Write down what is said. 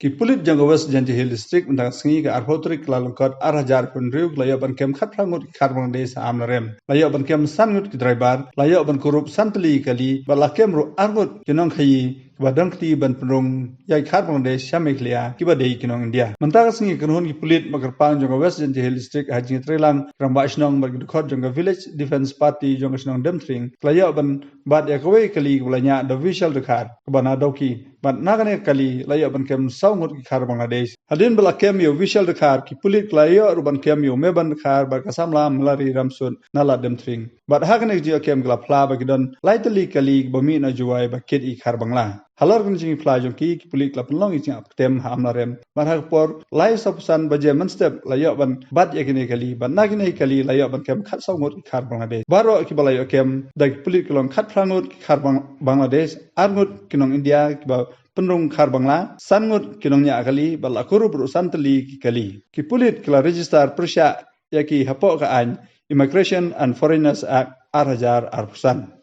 Ki pulit jangga West Janji Hill District undang sengi ke arhotrik lalengkot arah jar pun riuk layak ban kem khat prangut karbang desa amlarem layak ban kem sangut ki driver layak ban kurup santli kali balakem ro argut kinong khayi badang ti ban penrong yai karbang des syameklia ki badai kinong India mentang sengi kenhun ki pulit makarpang jangga West Janji Hill District haji trelang ramba isnong bergedukot jangga Village Defense Party jangga senong demtring layak ban bad yakwe kali bulanya the visual dekat kebana doki ban nagane kali layak ban kem saungut ki khar Bangladesh hadin bala kem yo visual dekat ki pulit layak ruban kem yo meban dekat bar kasamla melari ramsun nala demtring bat hagane ji kem gla pla bagidon laitali kali bomi na juwai ba kit i khar bangla halar kan jingi pla jong ki pulit la penlong i jing tem hamlarem bar hak por lai sapusan baje manstep layak ban bat yakine kali ban nagine kali layak ban kem khat saungut ki khar Bangladesh baro ki bala yo kem dak pulit kelong khat prangut ki khar Bangladesh arngut kinong India ki ba penrung khar bangla sangut kinongnya akali bala kuru berusan teli kali ki pulit kala register persya yaki hapok ka an Immigration and Foreigners Act 2000 arpusan